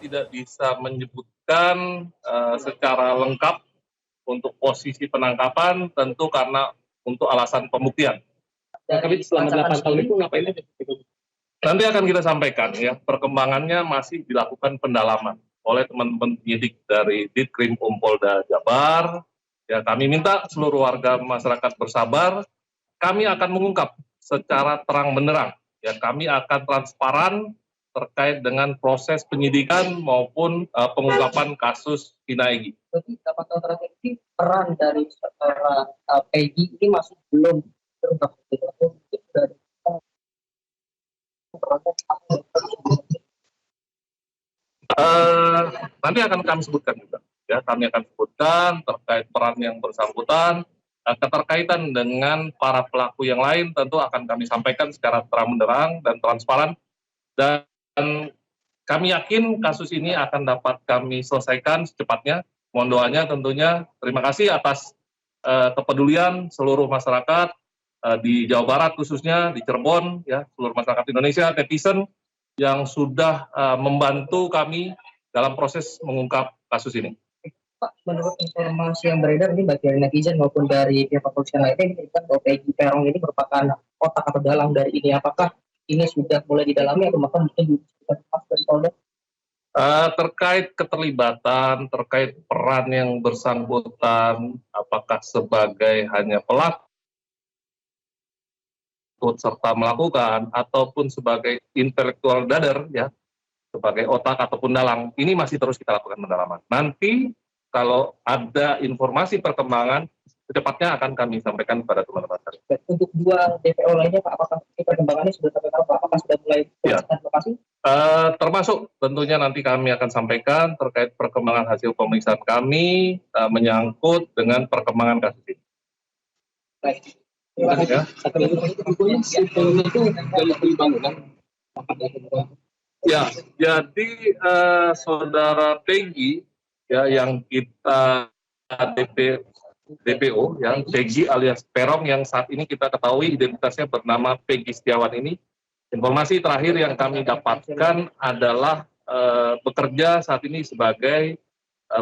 tidak bisa menyebutkan secara lengkap untuk posisi penangkapan, tentu karena untuk alasan pembuktian. Tapi selama 8 tahun itu ngapain aja? Nanti akan kita sampaikan ya, perkembangannya masih dilakukan pendalaman oleh teman-teman penyidik dari Ditkrim Polda Jabar. Ya, kami minta seluruh warga masyarakat bersabar. Kami akan mengungkap secara terang benderang. Ya, kami akan transparan terkait dengan proses penyidikan maupun pengungkapan kasus Vina Egy. Berarti 8 tahun terakhir ini peran dari seorang Peggy ini masih belum terungkap. Nanti akan kami sebutkan juga. Ya, kami akan sebutkan terkait peran yang bersangkutan, keterkaitan dengan para pelaku yang lain tentu akan kami sampaikan secara terang benderang dan transparan, dan kami yakin kasus ini akan dapat kami selesaikan secepatnya. Mohon doanya tentunya. Terima kasih atas kepedulian seluruh masyarakat di Jawa Barat khususnya, di Cirebon, ya, seluruh masyarakat Indonesia, netizen yang sudah membantu kami dalam proses mengungkap kasus ini. Pak, menurut informasi yang beredar ini baik dari netizen maupun dari pihak kepolisian lainnya dikatakan bahwa Peggy Peron ini merupakan otak atau dalang dari ini. Apakah ini sudah mulai didalami atau bahkan mungkin pas dari Polda? Terkait keterlibatan, terkait peran yang bersangkutan, apakah sebagai hanya pelaku serta melakukan ataupun sebagai intelektual dader, ya, sebagai otak ataupun dalang, ini masih terus kita lakukan pendalaman. Nanti kalau ada informasi perkembangan, secepatnya akan kami sampaikan kepada teman-teman. Untuk 2 DPO lainnya, Pak, apakah perkembangannya sudah sampai kapan? Apakah sudah mulai melaksanakan lokasi? Termasuk tentunya nanti kami akan sampaikan terkait perkembangan hasil pemeriksaan kami menyangkut dengan perkembangan kasus ini. Baik. Ya. Satu lagi, itu dari bangunan. Ya, jadi saudara Peggy, ya, yang kita DPO, ya, Peggy alias Peron yang saat ini kita ketahui identitasnya bernama Peggy Setiawan ini. Informasi terakhir yang kami dapatkan adalah bekerja saat ini sebagai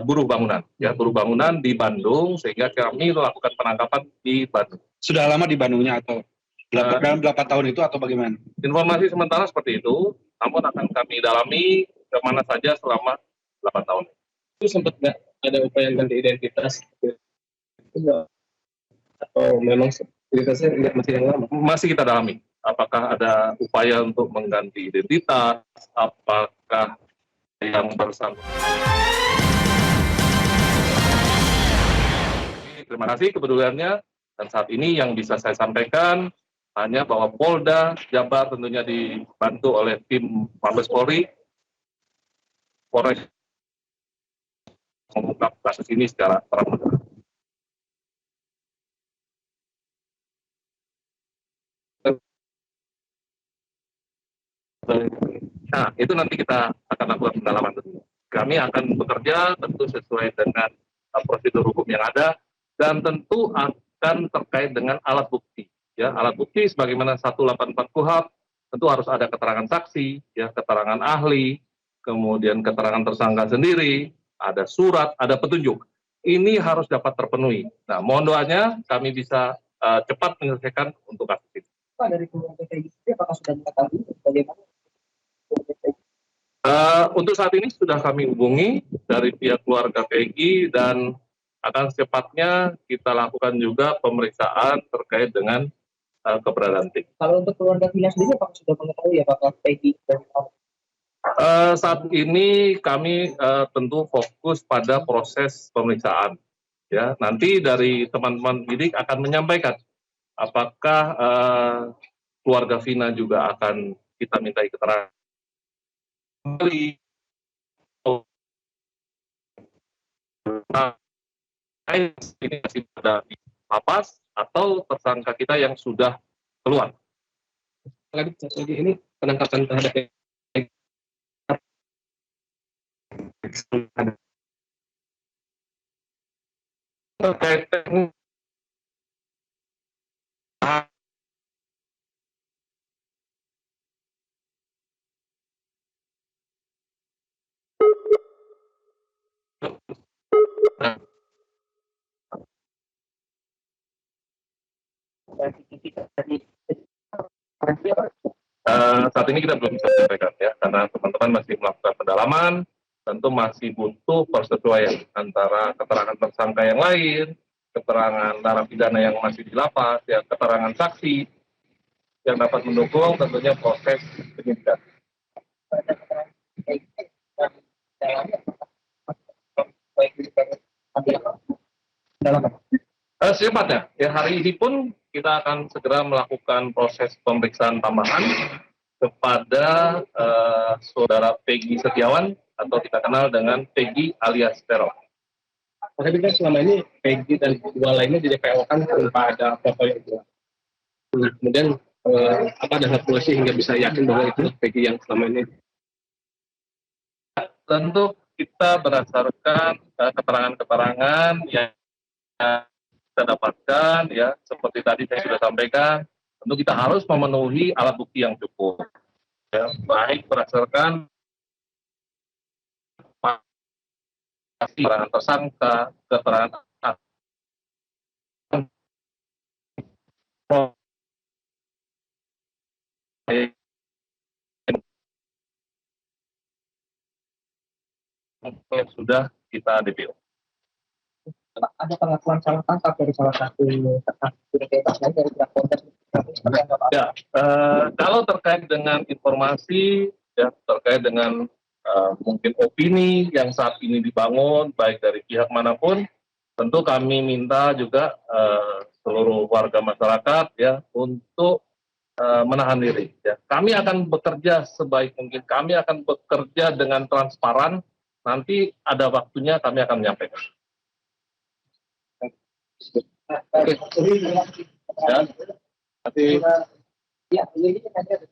buruh bangunan, ya, buruh bangunan di Bandung, sehingga kami melakukan penangkapan di Bandung. Sudah lama di Bandungnya atau dalam 8 tahun itu atau bagaimana? Informasi sementara seperti itu, namun akan kami dalami kemana saja selama 8 tahun. Itu sempat nggak ada upaya ganti identitas? Atau memang identitasnya masih yang lama? Masih kita dalami. Apakah ada upaya untuk mengganti identitas? Apakah yang bersangkutan? Terima kasih kepeduliannya. Dan saat ini yang bisa saya sampaikan hanya bahwa Polda Jabar tentunya dibantu oleh tim Mabes Polri, Polres mengungkap kasus ini secara terang. Nah, itu nanti kita akan lakukan pendalaman tentunya. Kami akan bekerja tentu sesuai dengan prosedur hukum yang ada, dan tentu akan terkait dengan alat bukti. Ya, alat bukti sebagaimana 184 KUHP tentu harus ada keterangan saksi, ya, keterangan ahli, kemudian keterangan tersangka sendiri, ada surat, ada petunjuk. Ini harus dapat terpenuhi. Nah, mohon doanya kami bisa cepat menyelesaikan untuk kasus ini. Pak, dari keluarga Peggy apakah sudah mengetahui bagaimana? Untuk saat ini sudah kami hubungi dari pihak keluarga Peggy, dan akan secepatnya kita lakukan juga pemeriksaan terkait dengan keberadaan Peggy. Kalau untuk keluarga Vina sendiri apakah sudah mengetahui apakah Peggy dan saat ini kami tentu fokus pada proses pemeriksaan. Ya, nanti dari teman-teman penyidik akan menyampaikan apakah keluarga Vina juga akan kita mintai keterangan kembali. Ini masih ada di lapas atau tersangka kita yang sudah keluar. Lagi ini penangkapan terhadap terkait saat ini kita belum bisa sampaikan ya, karena teman-teman masih melakukan pendalaman, tentu masih butuh persesuaian antara keterangan tersangka yang lain, keterangan narapidana yang masih di lapas, ya, keterangan saksi yang dapat mendukung tentunya proses penyidikan. Secepatnya, ya hari ini pun kita akan segera melakukan proses pemeriksaan tambahan kepada saudara Peggy Setiawan atau kita kenal dengan Peggy alias Peron. Tapi kan selama ini Peggy dan dua lainnya di DPO kan tanpa ada foto yang jelas. Nah, kemudian apa dasar polisi hingga bisa yakin bahwa itu Peggy yang selama ini? Tentu kita berdasarkan keterangan-keterangan yang kita dapatkan, ya seperti tadi saya sudah sampaikan, tentu kita harus memenuhi alat bukti yang cukup, ya, baik berdasarkan keterangan tersangka, keterangan yang sudah kita DPO. Ada pengakuan salah tangkap dari salah satu bebas lain dari pihak Polres. Ya, kalau terkait dengan informasi, ya terkait dengan mungkin opini yang saat ini dibangun baik dari pihak manapun, tentu kami minta juga seluruh warga masyarakat ya untuk menahan diri. Ya. Kami akan bekerja sebaik mungkin, kami akan bekerja dengan transparan. Nanti ada waktunya kami akan menyampaikan. Oke. Ya. Nanti Ya, ini ada.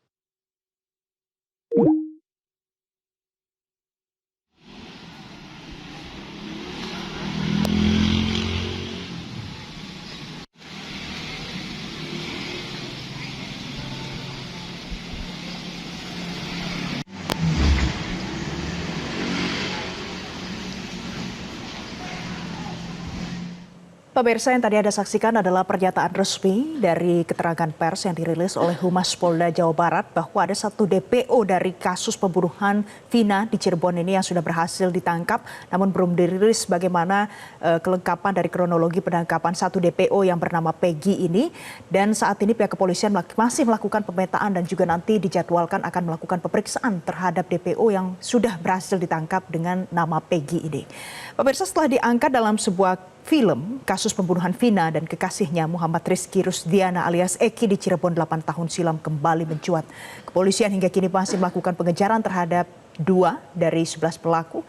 Pemirsa, yang tadi Anda saksikan adalah pernyataan resmi dari keterangan pers yang dirilis oleh Humas Polda Jawa Barat bahwa ada satu DPO dari kasus pembunuhan Vina di Cirebon ini yang sudah berhasil ditangkap, namun belum dirilis bagaimana kelengkapan dari kronologi penangkapan satu DPO yang bernama Peggy ini. Dan saat ini pihak kepolisian masih melakukan pemetaan dan juga nanti dijadwalkan akan melakukan pemeriksaan terhadap DPO yang sudah berhasil ditangkap dengan nama Peggy ini. Pemirsa, setelah diangkat dalam sebuah film kasus pembunuhan Vina dan kekasihnya Muhammad Rizky Rusdiana alias Eki di Cirebon 8 tahun silam kembali mencuat. Kepolisian hingga kini masih melakukan pengejaran terhadap 2 dari 11 pelaku.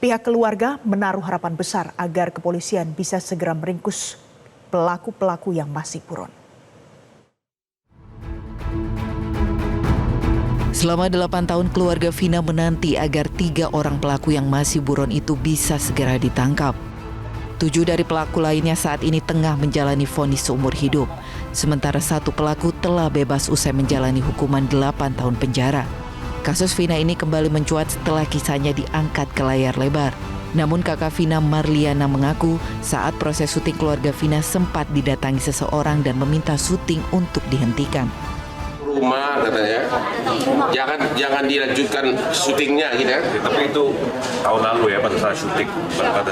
Pihak keluarga menaruh harapan besar agar kepolisian bisa segera meringkus pelaku-pelaku yang masih buron. Selama 8 tahun keluarga Vina menanti agar 3 orang pelaku yang masih buron itu bisa segera ditangkap. 7 dari pelaku lainnya saat ini tengah menjalani vonis seumur hidup. Sementara 1 pelaku telah bebas usai menjalani hukuman 8 tahun penjara. Kasus Vina ini kembali mencuat setelah kisahnya diangkat ke layar lebar. Namun kakak Vina, Marliana, mengaku saat proses syuting keluarga Vina sempat didatangi seseorang dan meminta syuting untuk dihentikan. Rumah katanya, jangan dilanjutkan syutingnya gitu ya. Tapi itu tahun lalu ya pada saat syuting, pada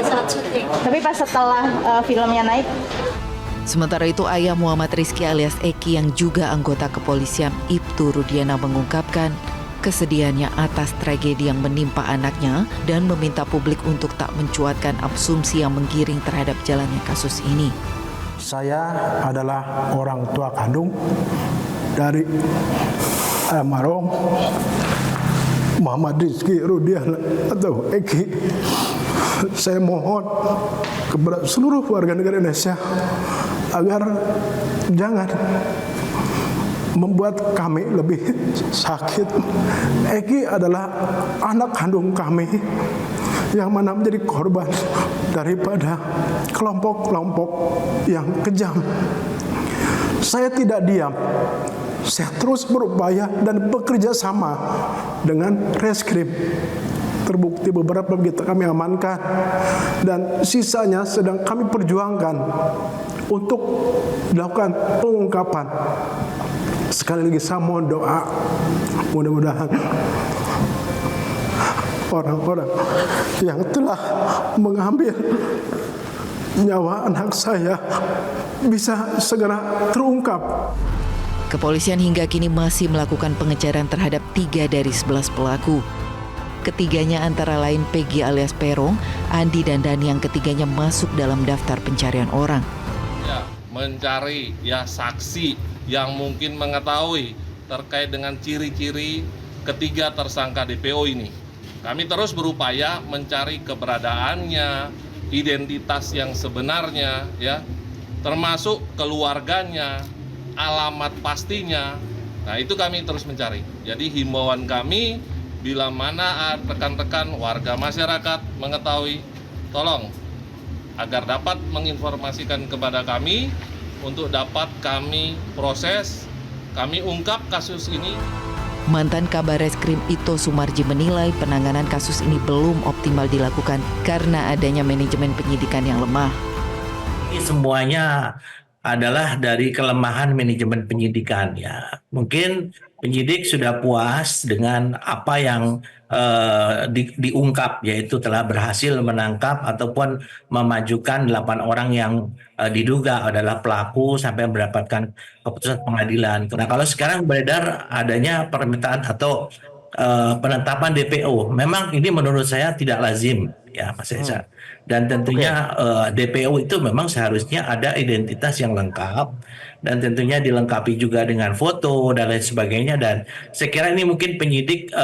saat syuting. Tapi pas setelah filmnya naik. Sementara itu ayah Muhammad Rizky alias Eki yang juga anggota kepolisian Ibtu Rudiana mengungkapkan kesedihannya atas tragedi yang menimpa anaknya dan meminta publik untuk tak mencuatkan asumsi yang menggiring terhadap jalannya kasus ini. Saya adalah orang tua kandung dari almarhum Muhammad Rizky Rudiana atau Eki. Saya mohon kepada seluruh warga negara Indonesia agar jangan membuat kami lebih sakit. Eki adalah anak kandung kami yang mana menjadi korban daripada kelompok-kelompok yang kejam. Saya tidak diam. Saya terus berupaya dan bekerja sama dengan reskrim. Terbukti beberapa kita kami amankan dan sisanya sedang kami perjuangkan untuk dilakukan pengungkapan. sekali lagi saya mohon doa, mudah-mudahan orang-orang yang telah mengambil nyawa anak saya bisa segera terungkap. Kepolisian hingga kini masih melakukan pengejaran terhadap 3 dari 11 pelaku. Ketiganya antara lain Peggy alias Perong, Andi dan Dani yang ketiganya masuk dalam daftar pencarian orang. Ya, mencari saksi yang mungkin mengetahui terkait dengan ciri-ciri ketiga tersangka DPO ini. Kami terus berupaya mencari keberadaannya, identitas yang sebenarnya, termasuk keluarganya, alamat pastinya. Nah, itu kami terus mencari. Jadi himbauan kami, bila mana rekan-rekan warga masyarakat mengetahui, tolong agar dapat menginformasikan kepada kami untuk dapat kami proses, kami ungkap kasus ini. Mantan Kabareskrim Ito Sumarji menilai penanganan kasus ini belum optimal dilakukan karena adanya manajemen penyidikan yang lemah. Ini semuanya adalah dari kelemahan manajemen penyidikan ya. Mungkin penyidik sudah puas dengan apa yang diungkap, yaitu telah berhasil menangkap ataupun memajukan 8 orang yang diduga adalah pelaku sampai mendapatkan keputusan pengadilan. Nah, kalau sekarang beredar adanya permintaan atau penetapan DPO, memang ini menurut saya tidak lazim ya Mas Esa. Dan tentunya DPO itu memang seharusnya ada identitas yang lengkap dan tentunya dilengkapi juga dengan foto dan lain sebagainya. Dan saya kira ini mungkin penyidik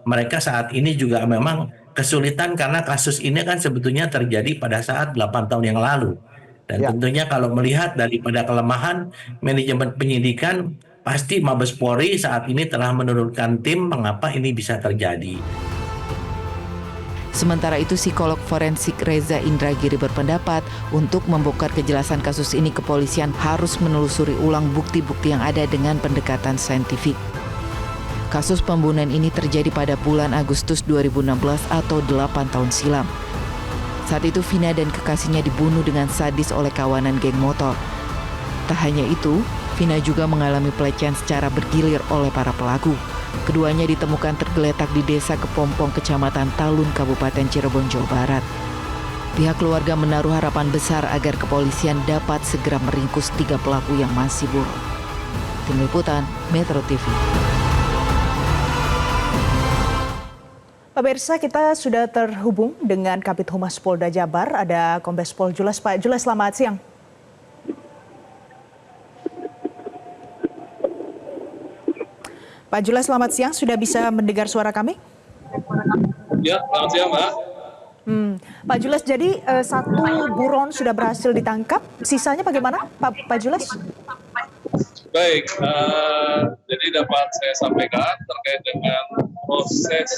mereka saat ini juga memang kesulitan karena kasus ini kan sebetulnya terjadi pada saat 8 tahun yang lalu. Dan tentunya kalau melihat daripada kelemahan manajemen penyidikan, pasti Mabes Polri saat ini telah menurunkan tim mengapa ini bisa terjadi. Sementara itu, psikolog forensik Reza Indragiri berpendapat untuk membongkar kejelasan kasus ini kepolisian harus menelusuri ulang bukti-bukti yang ada dengan pendekatan saintifik. Kasus pembunuhan ini terjadi pada bulan Agustus 2016 atau 8 tahun silam. Saat itu Vina dan kekasihnya dibunuh dengan sadis oleh kawanan geng motor. Tak hanya itu, Vina juga mengalami pelecehan secara bergilir oleh para pelaku. Keduanya ditemukan tergeletak di Desa Kepompong, Kecamatan Talun, Kabupaten Cirebon, Jawa Barat. Pihak keluarga menaruh harapan besar agar kepolisian dapat segera meringkus 3 pelaku yang masih buron. Tim Liputan, Metro TV. Pemirsa, kita sudah terhubung dengan Kabid Humas Polda Jabar, ada Kombes Pol Jules. Pak Jules, selamat siang. Pak Jules, selamat siang. Sudah bisa mendengar suara kami? Ya, selamat siang, Mbak. Pak Jules, jadi 1 buron sudah berhasil ditangkap. Sisanya bagaimana, Pak Jules? Baik, jadi dapat saya sampaikan terkait dengan proses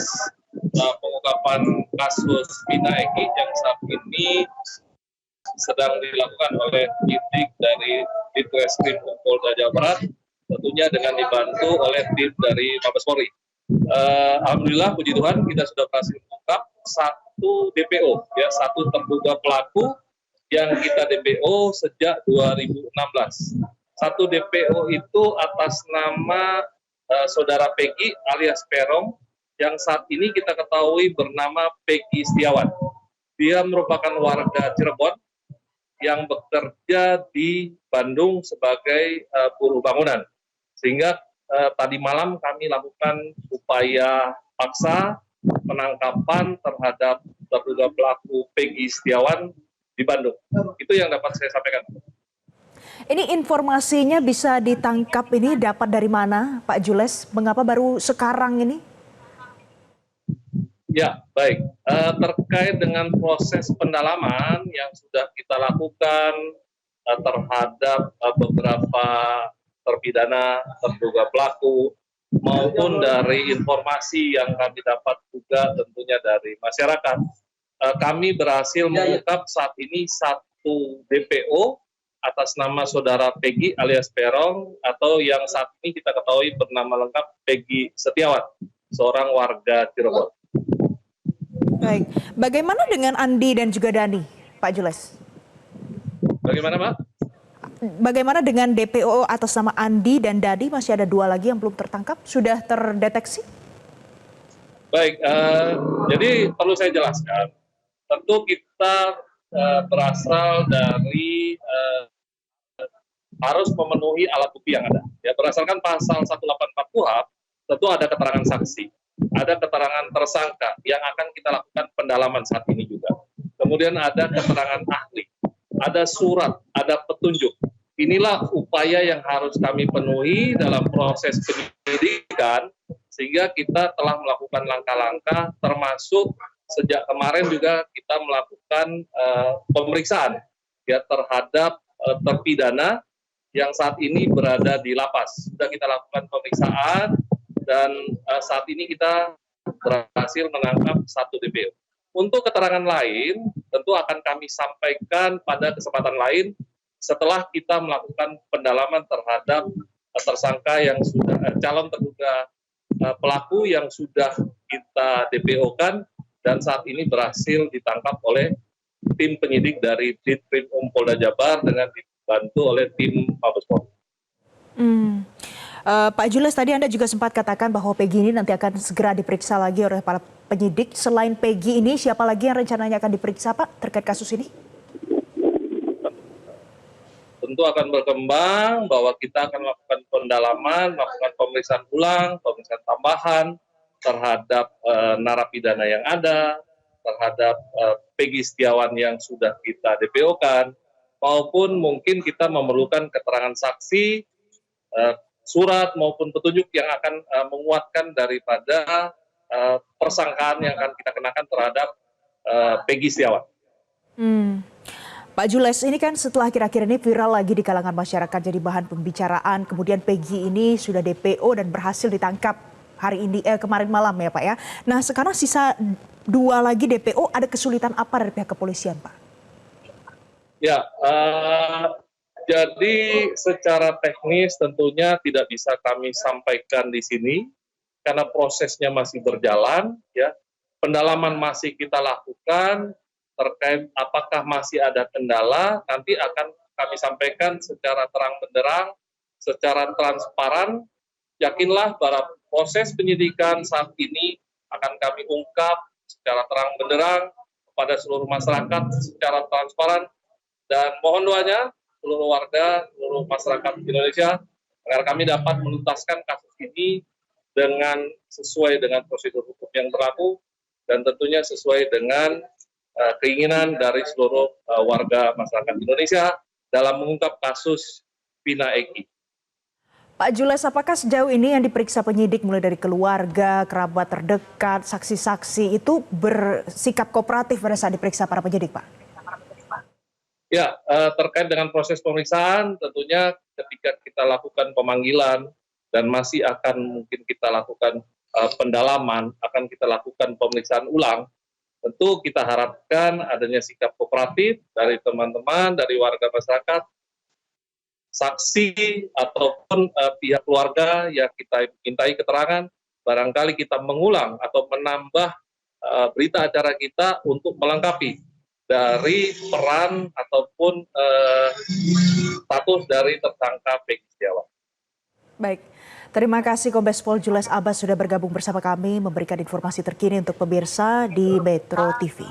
pengungkapan kasus Vina Eki yang saat ini sedang dilakukan oleh penyidik dari Ditreskrim Polda Jawa Barat, tentunya dengan dibantu oleh tim dari Mabes Polri. Alhamdulillah, puji Tuhan, kita sudah berhasil mengungkap 1 DPO, ya, 1 terduga pelaku yang kita DPO sejak 2016. 1 DPO itu atas nama saudara Peggy alias Perong, yang saat ini kita ketahui bernama Peggy Setiawan. Dia merupakan warga Cirebon yang bekerja di Bandung sebagai buruh bangunan. Sehingga tadi malam kami lakukan upaya paksa penangkapan terhadap terduga pelaku Peggy Setiawan di Bandung. Itu yang dapat saya sampaikan. Ini informasinya bisa ditangkap ini dapat dari mana, Pak Jules? Mengapa baru sekarang ini? Ya, baik. Terkait dengan proses pendalaman yang sudah kita lakukan terhadap beberapa terpidana terduga pelaku maupun dari informasi yang kami dapat juga tentunya dari masyarakat, kami berhasil mengungkap saat ini 1 DPO atas nama saudara Peggy alias Perong atau yang saat ini kita ketahui bernama lengkap Peggy Setiawan, seorang warga Cirebon. Baik, bagaimana dengan Andi dan juga Dani, Pak Jules? Bagaimana, Pak? bagaimana dengan DPO atas nama Andi dan Dadi? Masih ada 2 lagi yang belum tertangkap, sudah terdeteksi? Baik, jadi perlu saya jelaskan, tentu kita berasal dari harus memenuhi alat bukti yang ada. Ya, berdasarkan pasal 184 KUHP, tentu ada keterangan saksi, ada keterangan tersangka yang akan kita lakukan pendalaman saat ini juga. Kemudian ada keterangan ahli, ada surat, ada petunjuk. Inilah upaya yang harus kami penuhi dalam proses penyidikan, sehingga kita telah melakukan langkah-langkah, termasuk sejak kemarin juga kita melakukan pemeriksaan ya terhadap terpidana yang saat ini berada di lapas. Sudah kita lakukan pemeriksaan dan saat ini kita berhasil menangkap 1 DPO. Untuk keterangan lain, tentu akan kami sampaikan pada kesempatan lain setelah kita melakukan pendalaman terhadap tersangka yang sudah calon terduga pelaku yang sudah kita DPO-kan dan saat ini berhasil ditangkap oleh tim penyidik dari Ditkrim Polda Jabar dengan dibantu oleh tim Mabes Polri. Pak Jules, tadi Anda juga sempat katakan bahwa Peggy ini nanti akan segera diperiksa lagi oleh para penyidik. Selain Peggy ini, siapa lagi yang rencananya akan diperiksa, Pak, terkait kasus ini? Tentu akan berkembang bahwa kita akan melakukan pendalaman, melakukan pemeriksaan ulang, pemeriksaan tambahan terhadap narapidana yang ada, terhadap Peggy Setiawan yang sudah kita DPO-kan, maupun mungkin kita memerlukan keterangan saksi, surat maupun petunjuk yang akan menguatkan daripada persangkaan yang akan kita kenakan terhadap Peggy Setiawan. Pak Jules, ini kan setelah akhir-akhir ini viral lagi di kalangan masyarakat jadi bahan pembicaraan, kemudian Peggy ini sudah DPO dan berhasil ditangkap hari ini kemarin malam ya Pak ya. Nah sekarang sisa 2 lagi DPO, ada kesulitan apa dari pihak kepolisian Pak? Ya, jadi secara teknis tentunya tidak bisa kami sampaikan di sini karena prosesnya masih berjalan ya. Pendalaman masih kita lakukan terkait apakah masih ada kendala, nanti akan kami sampaikan secara terang benderang, secara transparan. Yakinlah bahwa proses penyidikan saat ini akan kami ungkap secara terang benderang kepada seluruh masyarakat secara transparan, dan mohon doanya seluruh warga, seluruh masyarakat Indonesia agar kami dapat menuntaskan kasus ini dengan sesuai dengan prosedur hukum yang berlaku dan tentunya sesuai dengan keinginan dari seluruh warga masyarakat Indonesia dalam mengungkap kasus Vina Eki. Pak Jules, apakah sejauh ini yang diperiksa penyidik mulai dari keluarga, kerabat terdekat, saksi-saksi itu bersikap kooperatif pada saat diperiksa para penyidik, Pak? Ya, terkait dengan proses pemeriksaan, tentunya ketika kita lakukan pemanggilan dan masih akan mungkin kita lakukan pendalaman, akan kita lakukan pemeriksaan ulang, tentu kita harapkan adanya sikap kooperatif dari teman-teman, dari warga masyarakat, saksi ataupun pihak keluarga yang kita mintai keterangan, barangkali kita mengulang atau menambah berita acara kita untuk melengkapi dari peran ataupun status dari tersangka Peggy Setiawan. Baik, terima kasih Kombes Pol Jules Abbas sudah bergabung bersama kami memberikan informasi terkini untuk pemirsa di Metro TV.